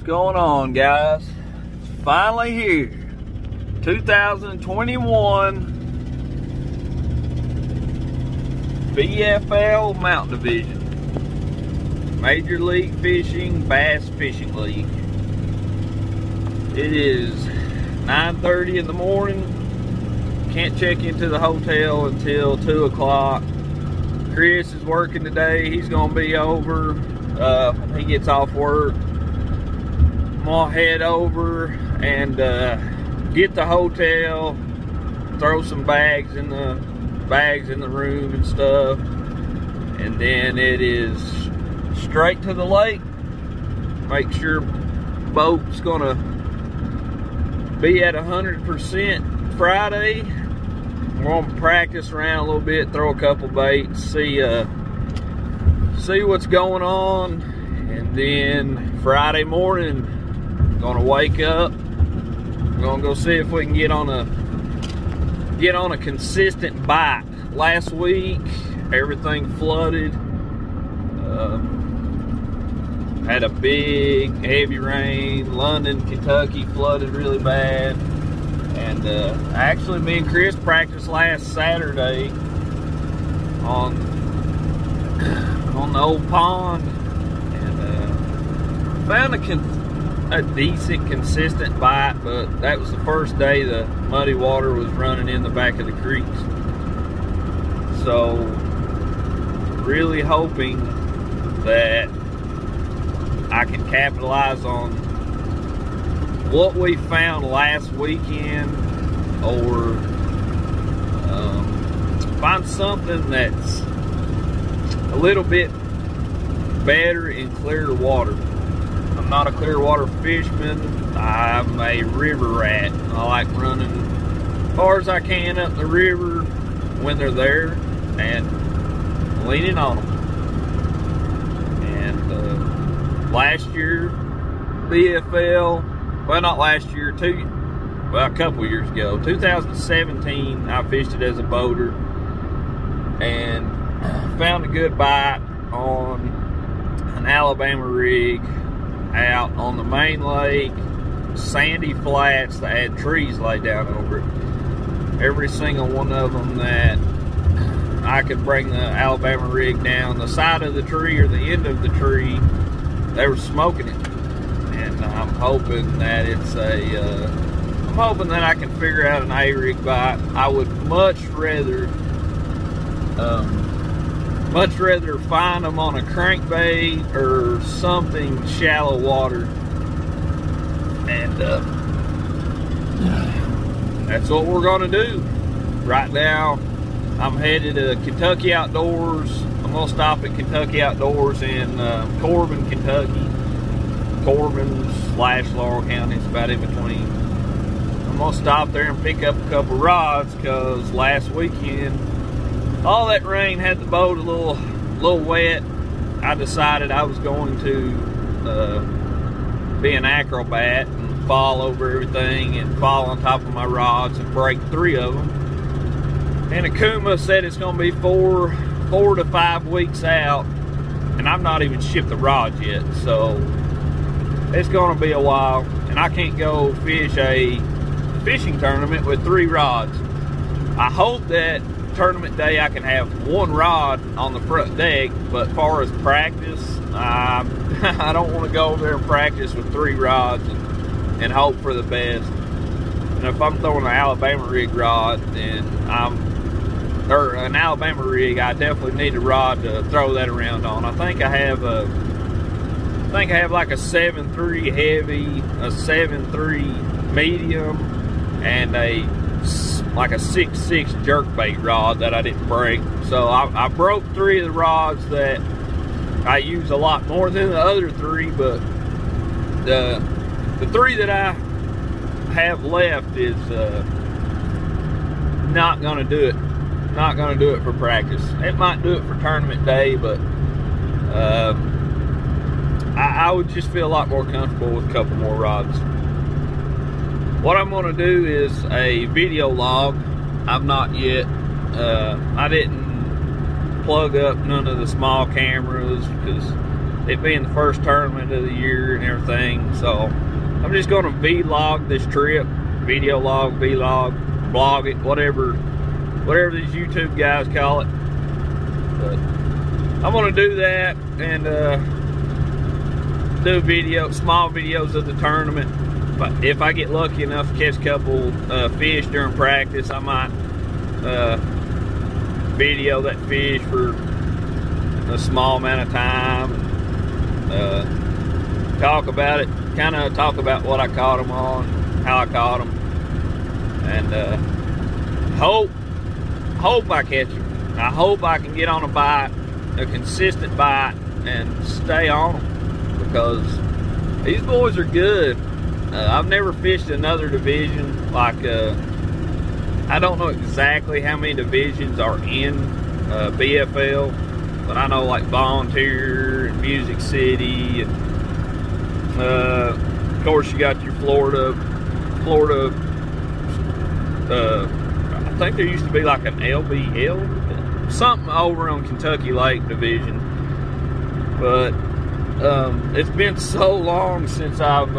going on, guys? It's finally here. 2021 BFL Mountain Division Major League Fishing Bass Fishing League. It is 9:30 in the morning. Can't check into the hotel until 2 o'clock. Chris is working today. He's gonna be over. He gets off work. I'm gonna head over and get the hotel, throw some bags in the room and stuff, and then it is straight to the lake. Make sure boat's gonna be at 100% Friday. We're gonna practice around a little bit, throw a couple baits, see what's going on, and then Friday morning, gonna wake up. We're gonna go see if we can get on a consistent bite. Last week, everything flooded. Had a big, heavy rain. London, Kentucky flooded really bad. And actually, me and Chris practiced last Saturday on the old pond, and found a decent, consistent bite. But that was the first day the muddy water was running in the back of the creeks. So, really hoping that I can capitalize on what we found last weekend, or find something that's a little bit better in clear water. I'm not a clear water fisherman. I'm a river rat. I like running as far as I can up the river when they're there and leaning on them. And last year, BFL, well, not last year, a couple years ago, 2017, I fished it as a boater and found a good bite on an Alabama rig out on the main lake, sandy flats that had trees laid down over it. Every single one of them that I could bring the Alabama rig down the side of the tree or the end of the tree, they were smoking it. And I'm hoping that I'm hoping that I can figure out an A-rig bite. I would much rather find them on a crankbait or something shallow water. And that's what we're gonna do. Right now, I'm headed to Kentucky Outdoors. I'm gonna stop at Kentucky Outdoors in Corbin, Kentucky. Corbin/Laurel County, it's about in between. I'm gonna stop there and pick up a couple rods, because last weekend all that rain had the boat a little wet. I decided I was going to be an acrobat and fall over everything and fall on top of my rods and break 3 of them. And Akuma said it's gonna be 4 to 5 weeks out, and I've not even shipped the rods yet, so it's gonna be a while, and I can't go fish a fishing tournament with 3 rods. I hope that tournament day I can have 1 rod on the front deck, but as far as practice, I don't want to go over there and practice with 3 rods and hope for the best. And if I'm throwing an Alabama rig rod, then an Alabama rig, I definitely need a rod to throw that around on. I think I have like a 7.3 heavy, a 7.3 medium, and like a 6.6 jerkbait rod that I didn't break. So I broke 3 of the rods that I use a lot more than the other 3, but the 3 that I have left is not gonna do it. Not gonna do it for practice. It might do it for tournament day, but I would just feel a lot more comfortable with a couple more rods. What I'm gonna do is a video log. I've not yet, I didn't plug up none of the small cameras because it being the first tournament of the year and everything. So I'm just gonna vlog this trip, video log, vlog, blog it, whatever these YouTube guys call it. But I'm gonna do that and do small videos of the tournament. But if I get lucky enough to catch a couple fish during practice, I might video that fish for a small amount of time. Talk about it, kind of talk about what I caught them on, how I caught them, and hope I catch them. I hope I can get on a bite, a consistent bite, and stay on them, because these boys are good. I've never fished another division. Like I don't know exactly how many divisions are in BFL, but I know like Volunteer and Music City, and of course you got your Florida. I think there used to be like an LBL, something over on Kentucky Lake division. But it's been so long since I've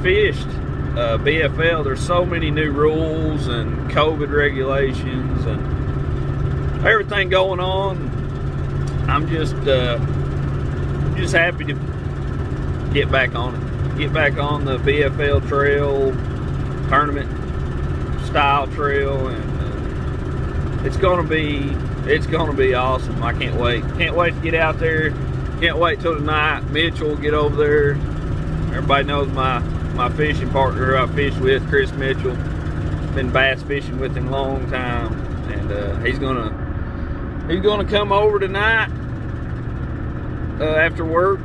fished BFL. There's so many new rules and COVID regulations and everything going on. I'm just happy to get back on it. Get back on the BFL trail, tournament style trail, and it's gonna be awesome. I can't wait. Can't wait to get out there. Can't wait till tonight. Mitchell will get over there. Everybody knows my fishing partner who I fish with, Chris Mitchell. Been bass fishing with him a long time, and he's gonna come over tonight after work.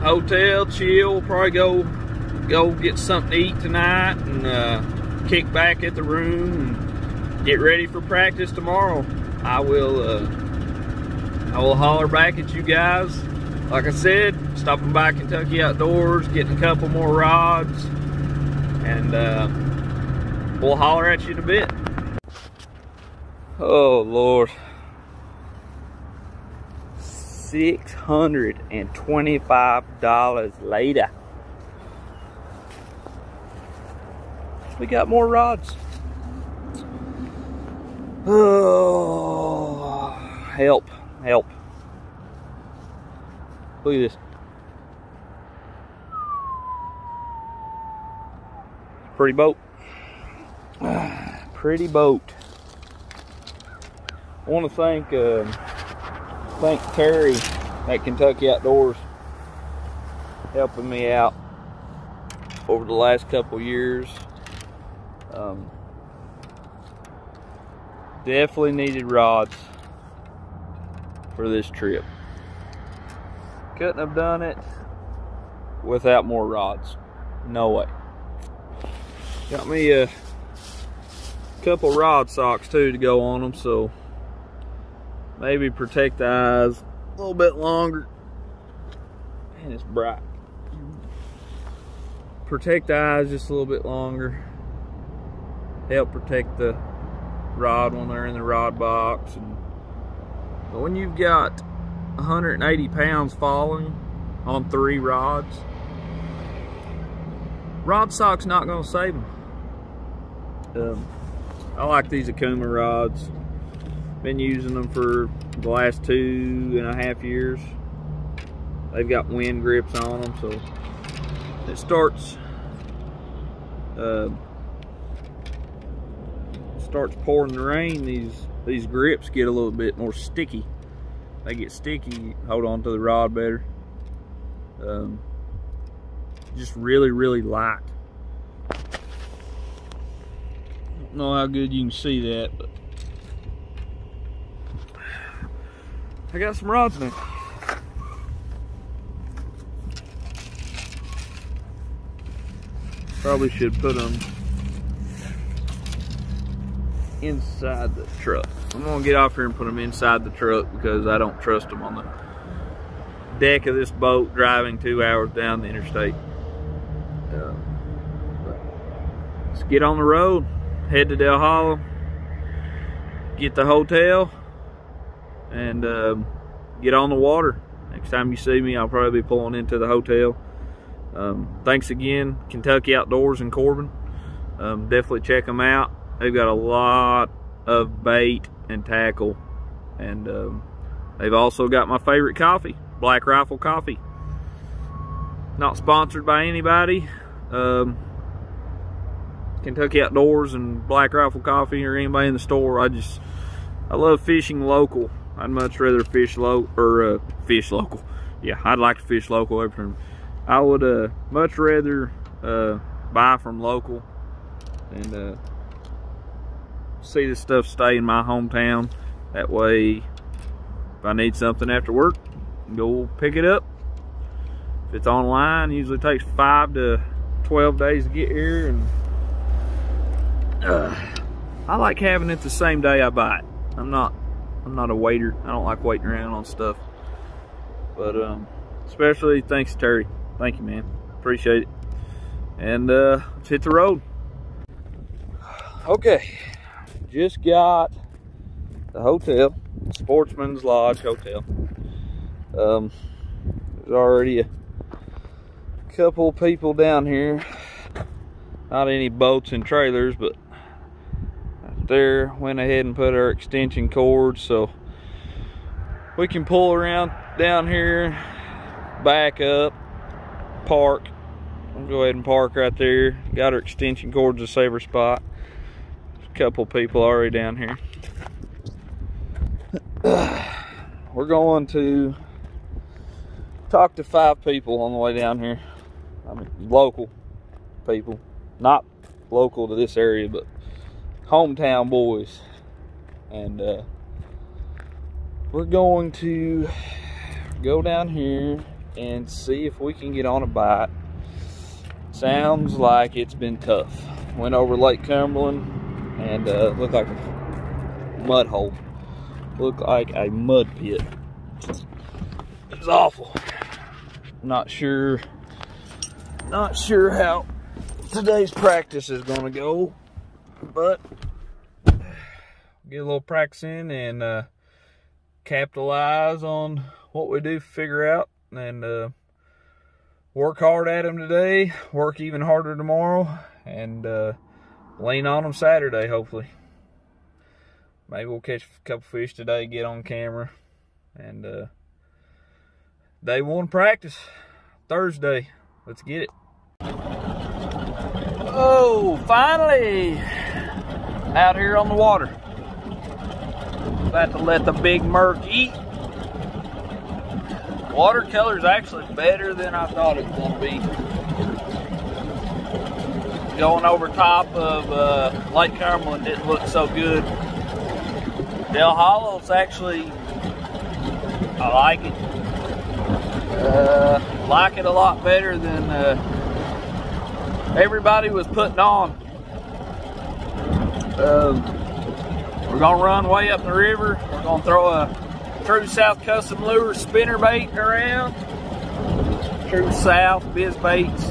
Hotel, chill, probably go get something to eat tonight, and kick back at the room and get ready for practice tomorrow. I will holler back at you guys. Like I said, stopping by Kentucky Outdoors, getting a couple more rods, and we'll holler at you in a bit. Oh Lord. $625 later. We got more rods. Oh, help. Look at this. Pretty boat. Pretty boat. I want to thank Terry at Kentucky Outdoors, helping me out over the last couple years. Definitely needed rods for this trip. Couldn't have done it without more rods. No way. Got me a couple rod socks too to go on them, so maybe protect the eyes a little bit longer. Man, it's bright. Protect the eyes just a little bit longer. Help protect the rod when they're in the rod box. But when you've got 180 pounds falling on 3 rods, rod sock's not going to save them. I like these Akuma rods. Been using them for the last 2.5 years. They've got wind grips on them, so it starts pouring the rain, these grips get a little bit more sticky. They get sticky, hold on to the rod better. Just really light. Don't know how good you can see that, but I got some rods now. Probably should put them inside the truck. I'm gonna get off here and put them inside the truck because I don't trust them on the deck of this boat driving 2 hours down the interstate. Let's get on the road, head to Dale Hollow, get the hotel, and get on the water. Next time you see me, I'll probably be pulling into the hotel. Thanks again, Kentucky Outdoors in Corbin. Definitely check them out. They've got a lot of bait and tackle, and they've also got my favorite coffee, Black Rifle Coffee. Not sponsored by anybody. Kentucky Outdoors and Black Rifle Coffee or anybody in the store. I love fishing local. I'd much rather fish fish local. Yeah, I'd like to fish local every time. I would much rather buy from local and see this stuff stay in my hometown. That way, if I need something after work, go pick it up. If it's online, it usually takes 5 to 12 days to get here, and I like having it the same day I buy it. I'm not a waiter. I don't like waiting around on stuff. But especially thanks to Terry. Thank you, man. Appreciate it. And let's hit the road. Okay, just got the hotel, Sportsman's Lodge Hotel. There's already a couple people down here. Not any boats and trailers, but right there went ahead and put our extension cord so we can pull around down here, back up, park. I'll go ahead and park right there. Got our extension cord to save our spot. There's a couple people already down here. We're going to talk to 5 people on the way down here. I mean, local people, not local to this area, but hometown boys. And we're going to go down here and see if we can get on a bite. Sounds like it's been tough. Went over Lake Cumberland and looked like a mud hole. Looked like a mud pit. It was awful. Not sure how today's practice is gonna go, but get a little practice in and capitalize on what we do figure out, and work hard at them today, work even harder tomorrow, and lean on them Saturday, hopefully. Maybe we'll catch a couple fish today, get on camera, and day 1 practice, Thursday. Let's get it. Oh, finally out here on the water. About to let the big murk eat. Watercolor is actually better than I thought it was going to be. Going over top of Lake Cumberland didn't look so good. Dale Hollow's actually, I like it. Like it a lot better than everybody was putting on. We're gonna run way up the river. We're gonna throw a True South Custom Lure spinner bait around. True South Biz Baits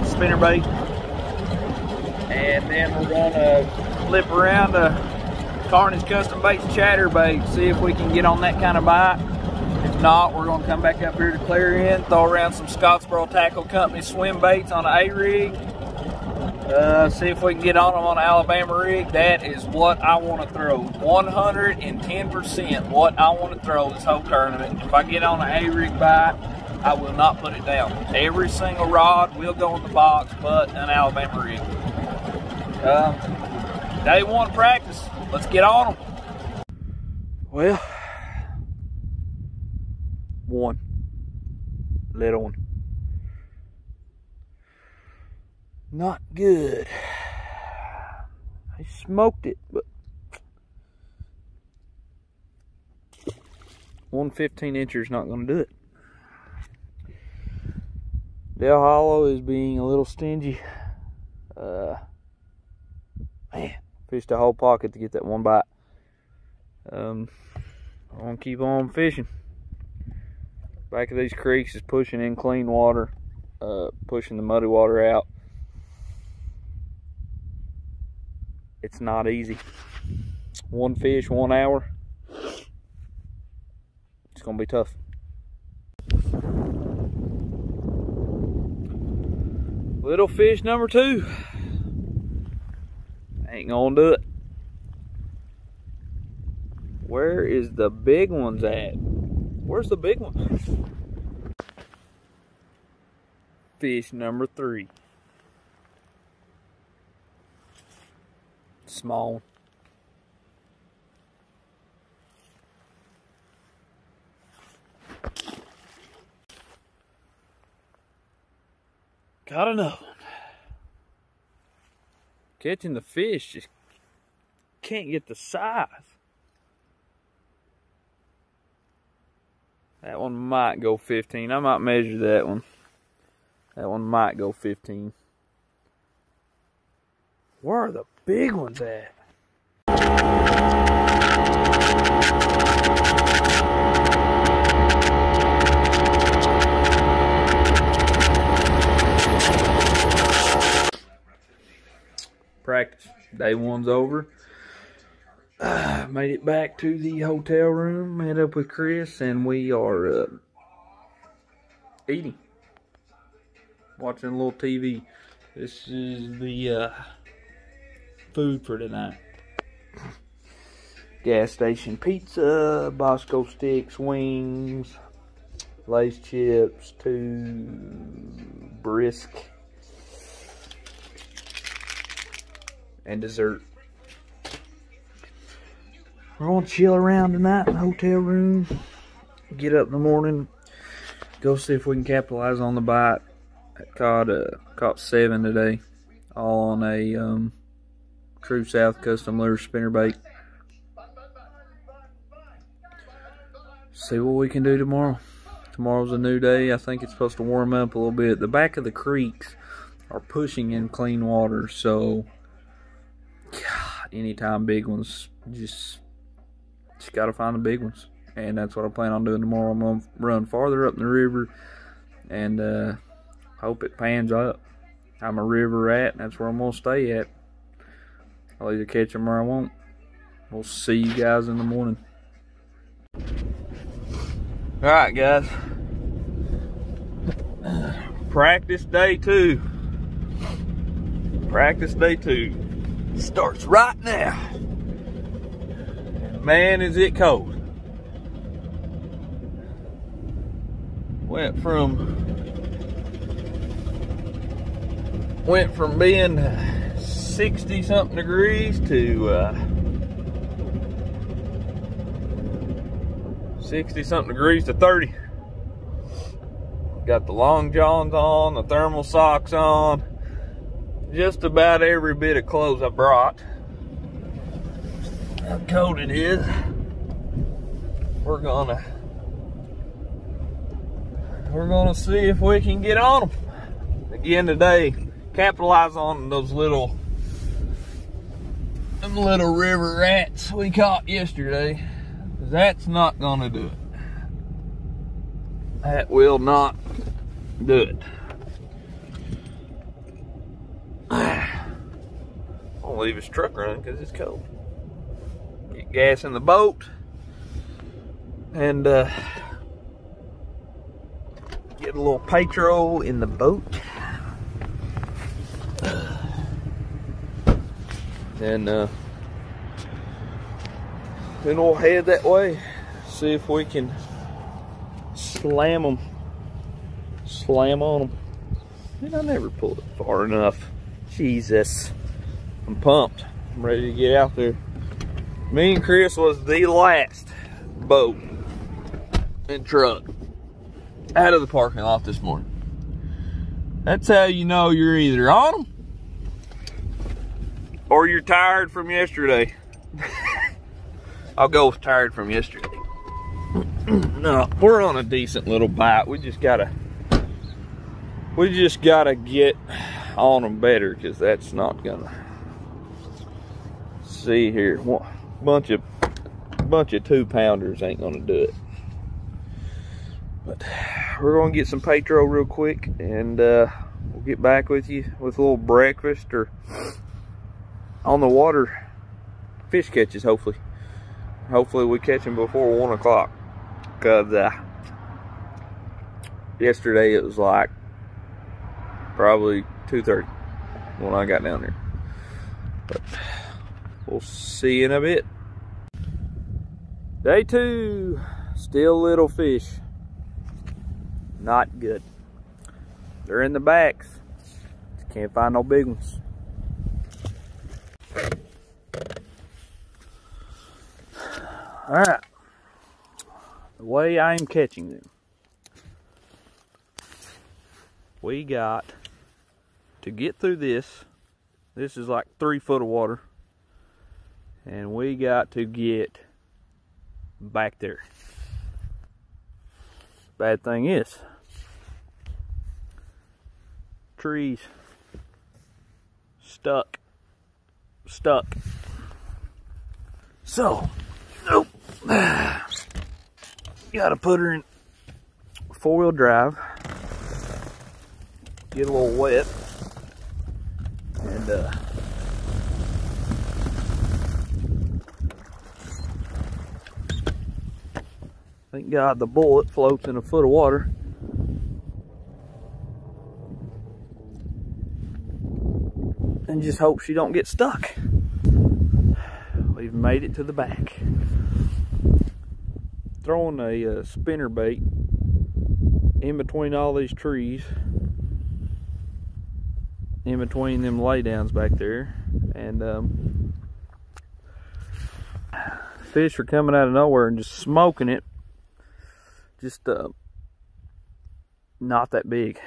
spinner bait. And then we're gonna flip around to Carnage Custom Baits chatter bait. See if we can get on that kind of bite. If not, we're gonna come back up here to Clarion, throw around some Scottsboro Tackle Company swim baits on an A-rig. See if we can get on them on an Alabama rig. That is what I want to throw. 110% what I want to throw this whole tournament. If I get on an A-rig bite, I will not put it down. Every single rod will go in the box, but an Alabama rig. Day 1 practice. Let's get on them. Well, one. Little one. Not good. I smoked it, but 115 incher is not going to do it. Dale Hollow is being a little stingy. Man, fished a whole pocket to get that one bite. I'm going to keep on fishing. Back of these creeks is pushing in clean water, pushing the muddy water out. It's not easy. 1 fish, 1 hour. It's gonna be tough. Little fish number 2. Ain't gonna do it. Where is the big ones at? Where's the big one? Fish number 3. Small. Got another one. Catching the fish, just can't get the size. That one might go 15. I might measure that one. That one might go 15. Where are the big ones at? Practice. Day 1's over. Made it back to the hotel room, met up with Chris, and we are eating. Watching a little TV. This is the food for tonight. Gas station pizza, Bosco sticks, wings, Lay's chips, 2 brisk, and dessert. We're gonna chill around tonight in the hotel room. Get up in the morning, go see if we can capitalize on the bite. Caught 7 today, all on a True South custom lure spinnerbait. See what we can do tomorrow. Tomorrow's a new day. I think it's supposed to warm up a little bit. The back of the creeks are pushing in clean water, so God, anytime big ones, just gotta find the big ones, and that's what I plan on doing tomorrow. I'm gonna run farther up the river and hope it pans up. I'm a river rat, and that's where I'm gonna stay at. I'll either catch them or I won't. We'll see you guys in the morning. All right, guys. Practice day 2. Practice day 2 starts right now. Man, is it cold. Went from being 60 something degrees to 60 something degrees to 30. Got the long johns on, the thermal socks on, just about every bit of clothes I brought. How cold it is. We're gonna see if we can get on them again today. Capitalize on them little river rats we caught yesterday. That's not gonna do it. That will not do it. I'll leave his truck running because it's cold. Get gas in the boat and get a little petrol in the boat, and then we'll head that way, see if we can slam on them. Man, I never pulled it far enough. Jesus, I'm pumped. I'm ready to get out there. Me and Chris was the last boat and truck out of the parking lot this morning. That's how you know you're either on them or you're tired from yesterday. I'll go with tired from yesterday. No, we're on a decent little bite. We just gotta get on them better, because that's not gonna. See here, bunch of 2-pounders ain't gonna do it. But we're gonna get some petrol real quick, and we'll get back with you with a little breakfast or on the water fish catches. Hopefully we catch them before 1 o'clock, because yesterday it was like probably 2 2:30 when I got down there. But we'll see you in a bit. Day 2, still little fish. Not good. They're in the backs. Can't find no big ones. All right. The way I am catching them, we got to get through this. This is like 3 foot of water. And we got to get back there. Bad thing is, trees stuck. So, nope. Gotta put her in 4-wheel drive. Get a little wet. And thank God the bullet floats in a foot of water. And just hope she don't get stuck. We've made it to the back. Throwing a spinner bait in between all these trees, in between them laydowns back there, and fish are coming out of nowhere and just smoking it. Just not that big.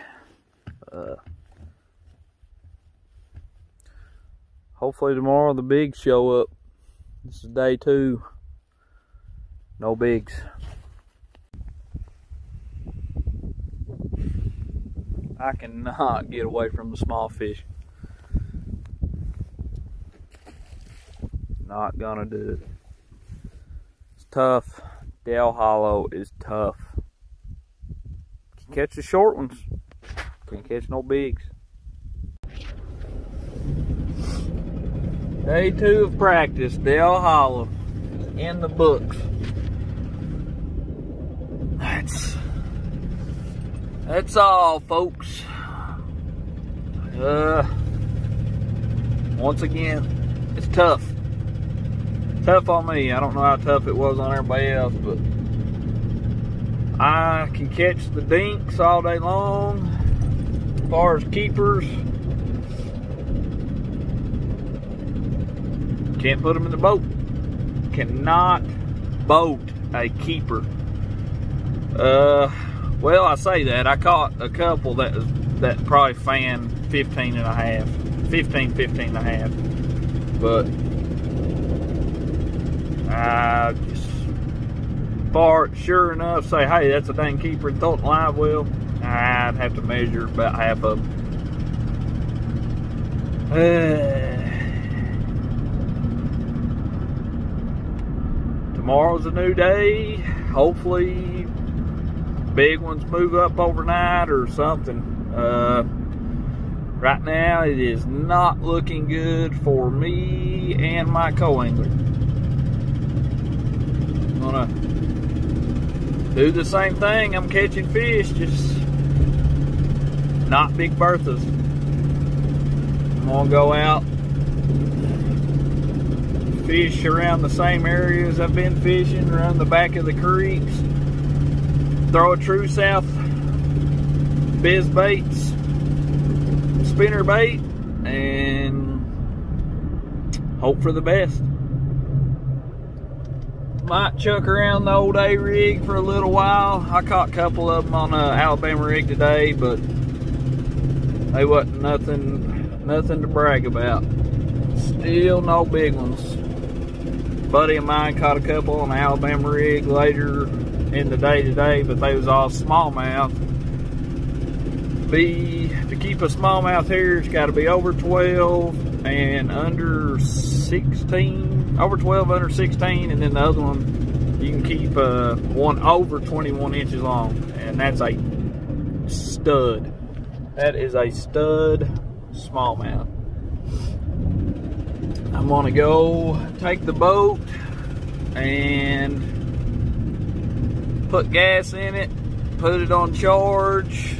Hopefully tomorrow the bigs show up. This is day 2. No bigs. I cannot get away from the small fish. Not gonna do it. It's tough. Dale Hollow is tough. Can catch the short ones. Can't catch no bigs. Day 2 of practice. Dale Hollow is in the books. That's all, folks. Once again, it's tough. Tough on me. I don't know how tough it was on everybody else, but I can catch the dinks all day long. As far as keepers, can't put them in the boat. Cannot boat a keeper. Well, I say that. I caught a couple that probably fanned 15 and a half. 15 and a half. But I just sure enough say, hey, that's a dang keeper, and throw it in live well. I'd have to measure about half of them. Tomorrow's a new day. Hopefully big ones move up overnight or something. Right now it is not looking good for me and my co-angler. I'm gonna do the same thing. I'm catching fish, just not big berthas. I'm gonna go out, fish around the same areas I've been fishing, around the back of the creeks. Throw a true south biz baits, spinner bait, and hope for the best. Might chuck around the old A rig for a little while. I caught a couple of them on an Alabama rig today, but they wasn't nothing to brag about. Still no big ones. A buddy of mine caught a couple on an Alabama rig later in the day today, but they was all smallmouth. To keep a smallmouth here, it's got to be over 12 and under 16. Over 12, under 16, and then the other one you can keep one over 21 inches long, and that's a stud. That is a stud smallmouth. I'm gonna go take the boat and put gas in it, put it on charge,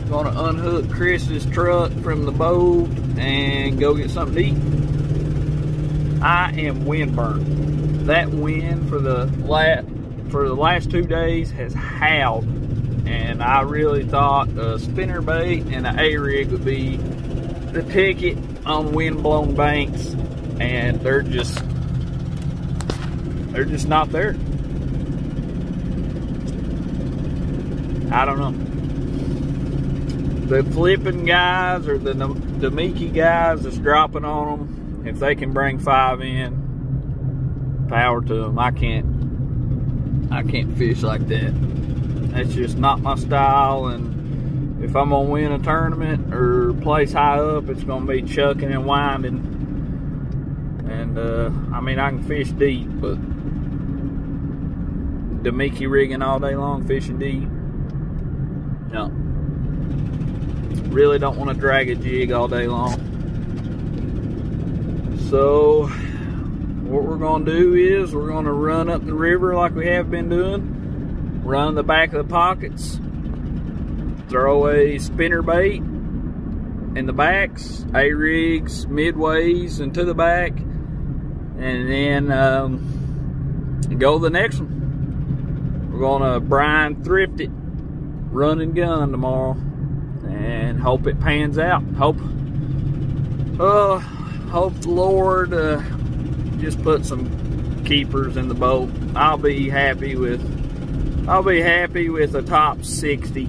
Gonna unhook Chris's truck from the boat and go get something to eat. I am windburnt. That wind for the last 2 days has howled, and I really thought a spinnerbait and an A-rig would be the ticket on wind-blown banks, and they're just not there. I don't know. The flipping guys or the Mickey guys that's dropping on them, if they can bring 5 in, power to them. I can't fish like that. That's just not my style, and if I'm gonna win a tournament or place high up, it's gonna be chucking and winding. And I mean, I can fish deep, but the Mickey rigging all day long, fishing deep, no. Really don't want to drag a jig all day long. So what we're going to do is we're going to run up the river like we have been doing, run the back of the pockets, throw a spinnerbait in the backs, A-rigs midways and to the back, and then go to the next one. We're going to brine thrift it, run and gun tomorrow, and hope it pans out. Hope the Lord just put some keepers in the boat. I'll be happy with a top 60,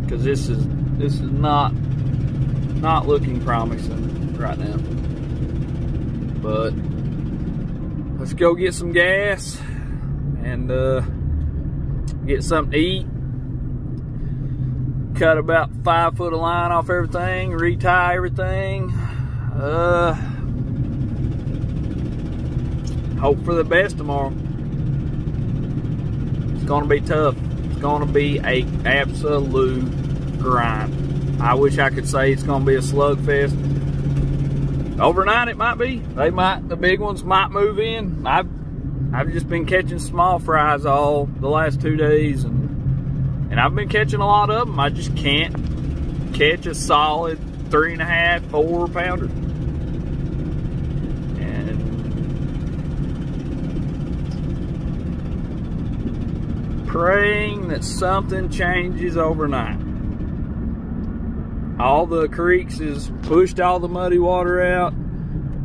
because this is not looking promising right now. But let's go get some gas and get something to eat. Cut about 5 foot of line off everything, retie everything. Hope for the best tomorrow. It's gonna be tough. It's gonna be a absolute grind. I wish I could say it's gonna be a slugfest. Overnight it might be. The big ones might move in. I've just been catching small fries all the last 2 days, and I've been catching a lot of them. I just can't catch a solid 3.5, 4 pounder. And praying that something changes overnight. All the creeks has pushed all the muddy water out.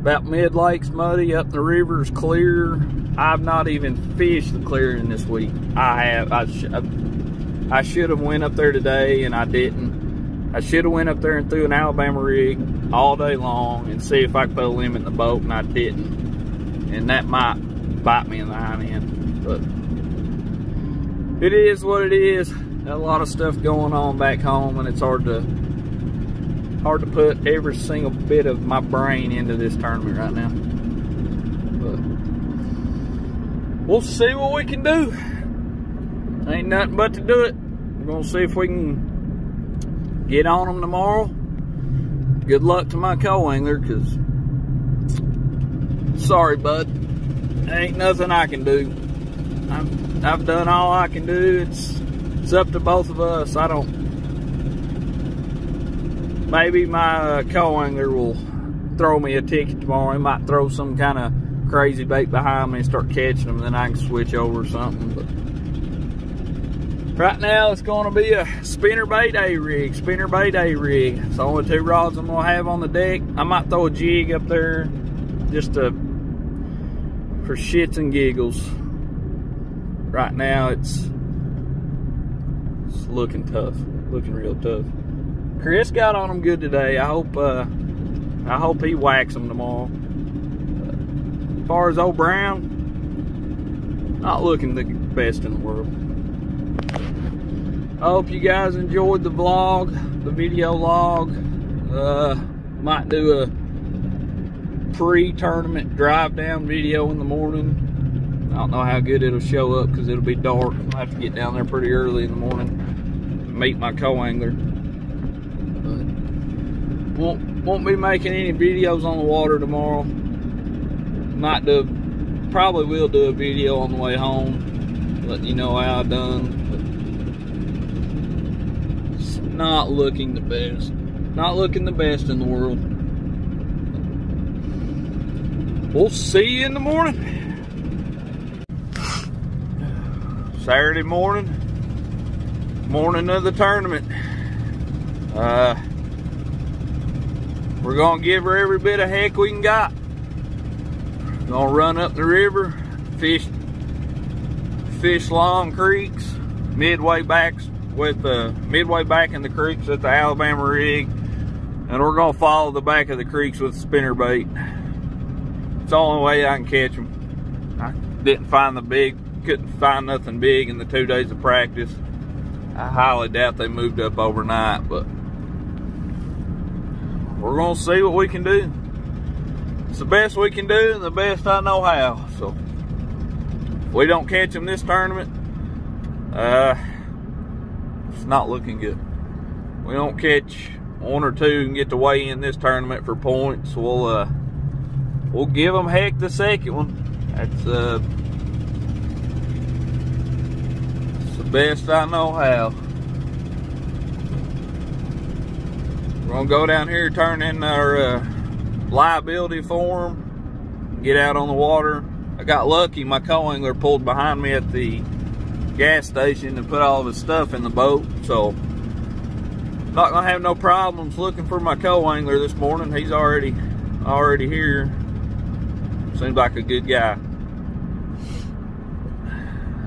About mid-lake's muddy, up the river's clear. I've not even fished the clearing this week. I should have went up there today, and I didn't. I should have went up there and threw an Alabama rig all day long and see if I could put a limit in the boat, and I didn't. And that might bite me in the hind end. But it is what it is. Got a lot of stuff going on back home, and it's hard to put every single bit of my brain into this tournament right now. But we'll see what we can do. Ain't nothing but to do it. We're gonna see if we can get on them tomorrow. Good luck to my co-angler, because sorry, bud, ain't nothing I can do. I've done all I can do. It's up to both of us. Maybe my co-angler will throw me a ticket tomorrow. He might throw some kind of crazy bait behind me and start catching them, then I can switch over or something. But right now, it's going to be a spinnerbait A-rig. Spinnerbait A-rig. It's the only 2 rods I'm going to have on the deck. I might throw a jig up there just for shits and giggles. Right now, it's looking tough. Looking real tough. Chris got on them good today. I hope he whacks them tomorrow. As far as old Brown, not looking the best in the world. I hope you guys enjoyed the vlog, the video log. Might do a pre-tournament drive down video in the morning. I don't know how good it'll show up because it'll be dark. I'll have to get down there pretty early in the morning and meet my co-angler. But won't be making any videos on the water tomorrow. Probably will do a video on the way home, letting you know how I done. But not looking the best. Not looking the best in the world. We'll see you in the morning. Saturday morning. Morning of the tournament. We're gonna give her every bit of heck we can got. Gonna run up the river, fish long creeks, midway back in the creeks at the Alabama rig, and we're gonna follow the back of the creeks with spinner bait. It's the only way I can catch them. I couldn't find nothing big in the 2 days of practice. I highly doubt they moved up overnight, but we're gonna see what we can do. It's the best we can do and the best I know how. So if we don't catch them this tournament, it's not looking good. We don't catch 1 or 2 and get to weigh in this tournament for points, we'll give them heck the second one. That's the best I know how. We're gonna go down here, turn in our liability form, get out on the water. I got lucky, my co-angler pulled behind me at the gas station and put all of his stuff in the boat, so not gonna have no problems looking for my co-angler this morning. He's already here. Seems like a good guy.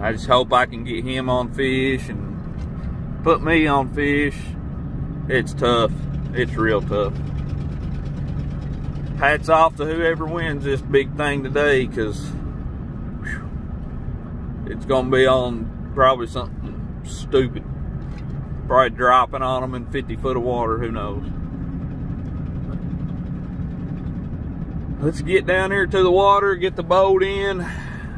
I just hope I can get him on fish and put me on fish. It's tough. It's real tough. Hats off to whoever wins this big thing today, because it's gonna be on probably something stupid. Probably dropping on them in 50 foot of water, who knows. Let's get down here to the water, get the boat in.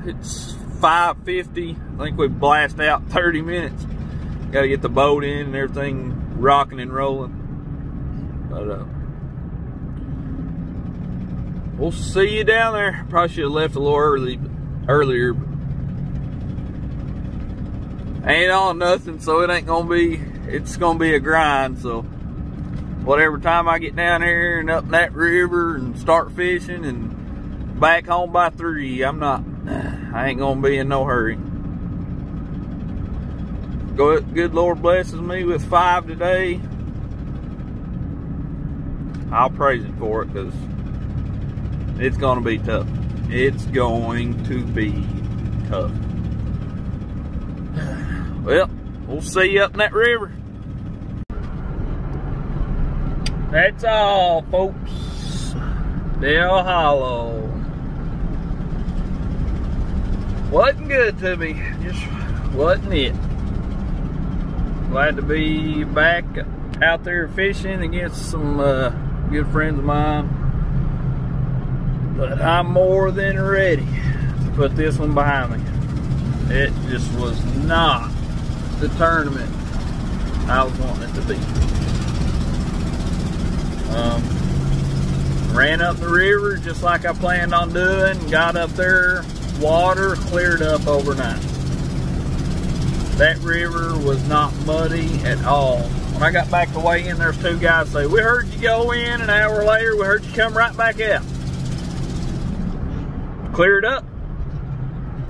It's 5:50. I think we blast out 30 minutes. Got to get the boat in and everything rocking and rolling. But we'll see you down there. Probably should have left a little earlier. Ain't all nothing, so it ain't gonna be. It's gonna be a grind. So whatever time I get down here and up in that river and start fishing and back home by 3, I ain't gonna be in no hurry. Good Lord blesses me with 5 today. I'll praise Him for it, because it's gonna be tough. It's going to be tough. Well, we'll see you up in that river. That's all, folks. Dale Hollow. Wasn't good to me. Just wasn't it. Glad to be back out there fishing against some good friends of mine. But I'm more than ready to put this one behind me. It just was not the tournament I was wanting it to be. Ran up the river just like I planned on doing. Got up there, water cleared up overnight. That river was not muddy at all. When I got back to weigh in, there's 2 guys say, "We heard you go in, an hour later we heard you come right back out." Cleared up.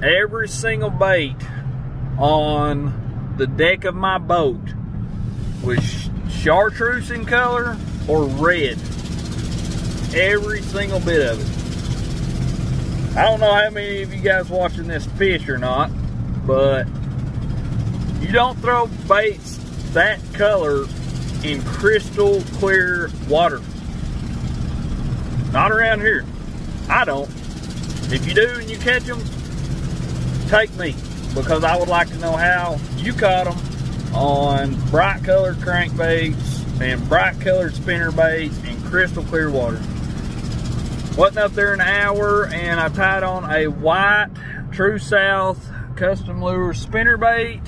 Every single bait on the deck of my boat was chartreuse in color or red. Every single bit of it. I don't know how many of you guys watching this fish or not, but you don't throw baits that color in crystal clear water. Not around here. I don't. If you do and you catch them, take me, because I would like to know how you caught them on bright colored crankbaits and bright colored spinner baits in crystal clear water. Wasn't up there an hour, and I tied on a white True South custom lure spinner bait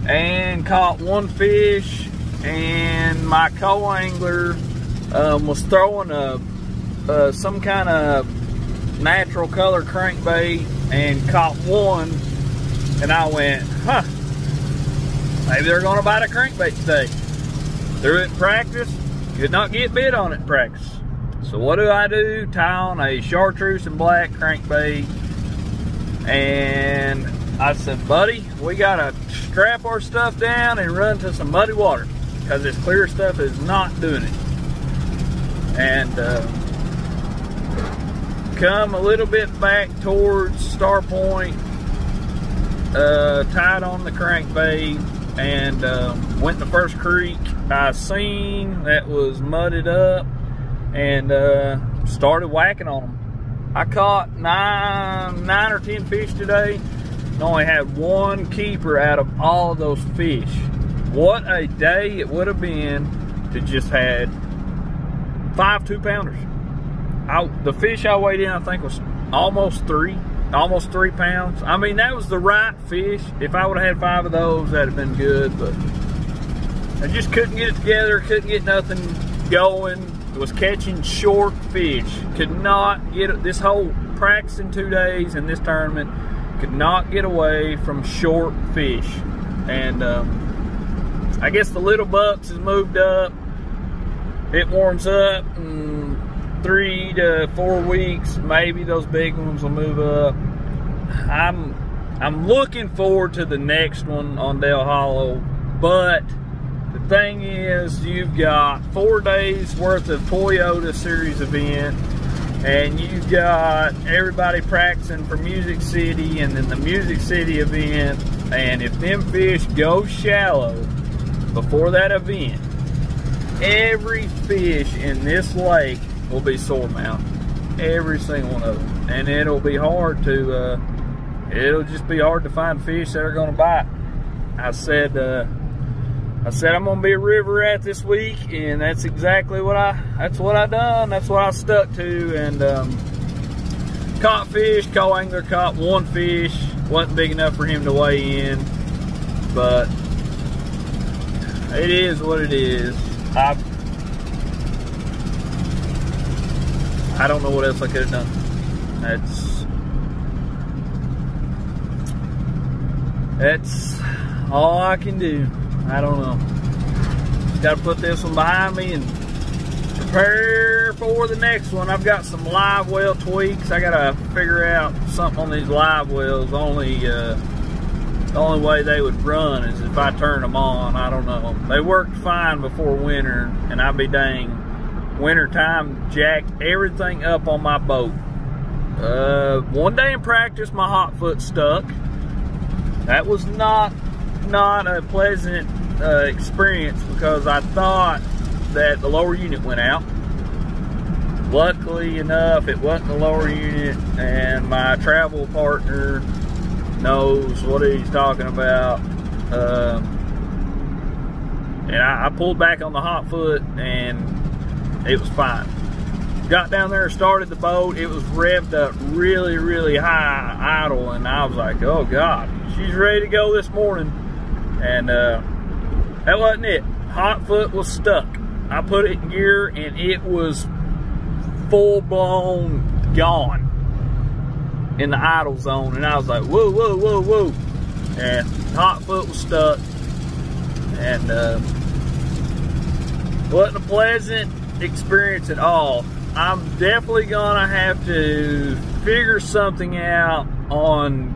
and caught 1 fish, and my co-angler was throwing some kind of natural color crankbait and caught 1, and I went, huh, maybe they're gonna bite a crankbait today. threw it in practice, could not get bit on it in practice. So what do? Tie on a chartreuse and black crankbait. And I said, buddy, we gotta strap our stuff down and run to some muddy water, because this clear stuff is not doing it. And come a little bit back towards Star Point, tied on the crankbait, and went in the first creek I seen that was mudded up, and started whacking on them. I caught nine or 10 fish today, and only had one keeper out of all of those fish. What a day it would have been to just had 5 2-pounders. The fish I weighed in, I think, was almost 3 pounds. I mean, that was the right fish. If I would have had 5 of those, that'd have been good, but I just couldn't get it together, couldn't get nothing going. It was catching short fish. Could not get it. This whole practice in 2 days in this tournament, could not get away from short fish. And I guess the little bucks has moved up. It warms up in 3 to 4 weeks. Maybe those big ones will move up. I'm looking forward to the next one on Dale Hollow, but the thing is, you've got 4 days worth of Toyota Series event, and you've got everybody practicing for Music City, and then the Music City event. And if them fish go shallow before that event, every fish in this lake will be sore mouthed. Every single one of them. And it'll be hard to, it'll just be hard to find fish that are gonna bite. I said I'm gonna be a river rat this week, and that's exactly what I done. That's what I stuck to. And caught fish. Co-angler caught 1 fish. Wasn't big enough for him to weigh in, but it is what it is. I don't know what else I could have done. That's all I can do. I don't know. Just got to put this one behind me and prepare for the next one. I've got some live well tweaks. I got to figure out something on these live wells. The only way they would run is if I turn them on. I don't know. They worked fine before winter, and I'd be dang. Winter time jacked everything up on my boat. One day in practice, my hot foot stuck. That was not a pleasant experience, because I thought that the lower unit went out. Luckily enough, it wasn't the lower unit, and my travel partner knows what he's talking about. And I pulled back on the hot foot, and it was fine. Got down there, started the boat. It was revved up really, really high idle, and I was like, oh God, she's ready to go this morning. And that wasn't it. Hot foot was stuck. I put it in gear, and it was full-blown gone in the idle zone. And I was like, whoa, whoa, whoa, whoa. And hot foot was stuck. And wasn't a pleasant experience at all. I'm definitely gonna have to figure something out on,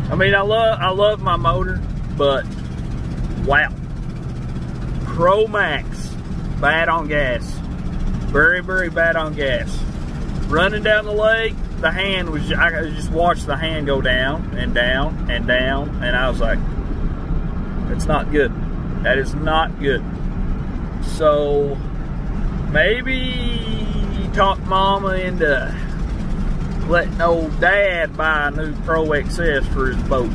I mean, I love my motor, but wow. Pro Max, bad on gas. Very, very bad on gas. Running down the lake, the hand was, I just watched the hand go down and down and down, and I was like, it's not good. That is not good. So maybe talk mama into letting old dad buy a new Pro XS for his boat.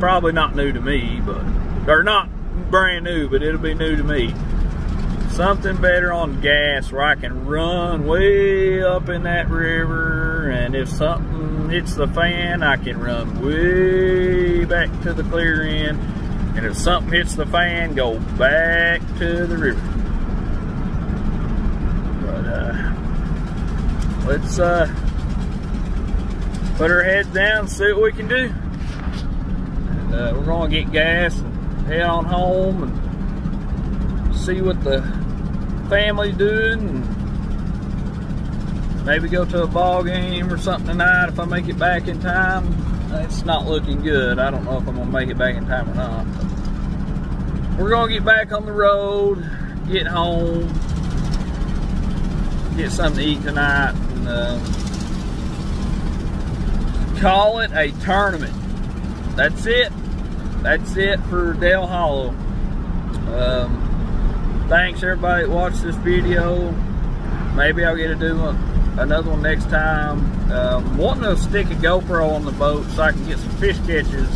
Probably not new to me, but, or not brand new, but it'll be new to me. Something better on gas where I can run way up in that river, and if something hits the fan, I can run way back to the clear end, and if something hits the fan, go back to the river. But let's put our heads down and see what we can do. And we're gonna get gas and head on home and see what the family's doing, and maybe go to a ball game or something tonight if I make it back in time. It's not looking good. I don't know if I'm gonna make it back in time or not. We're gonna get back on the road, get home, get something to eat tonight, and call it a tournament. That's it. That's it for Dale Hollow. Thanks everybody that watched this video. Maybe I'll get to do another one next time. Wanting to stick a GoPro on the boat so I can get some fish catches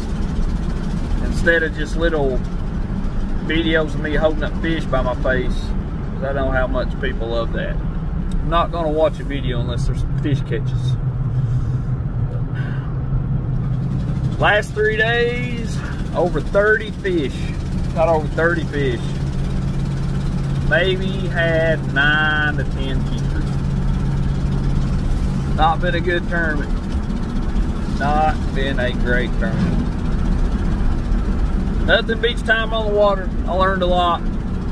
instead of just little videos of me holding up fish by my face, because I know how much people love that. I'm not going to watch a video unless there's some fish catches. Last 3 days, over 30 fish. Caught over 30 fish. Maybe had 9 to 10 keepers. Not been a good tournament. Not been a great tournament. Nothing beats time on the water. I learned a lot.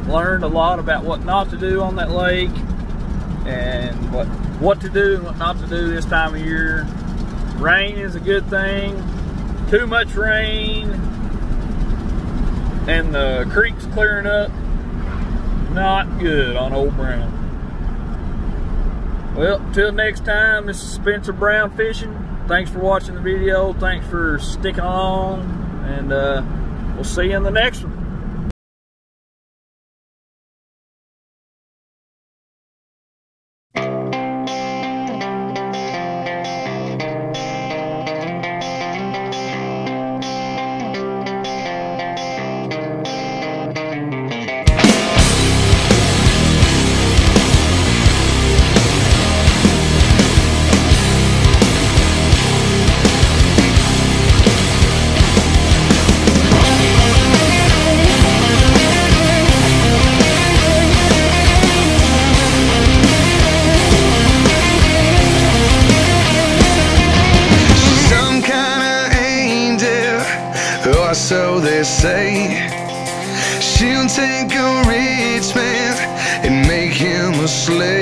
Learned a lot about what not to do on that lake, and what to do and what not to do this time of year. Rain is a good thing. Too much rain and the creek's clearing up, not good on Old Brown. Well, till next time, this is Spencer Brown Fishing. Thanks for watching the video. Thanks for sticking along, and we'll see you in the next one. So they say, she'll take a rich man and make him a slave.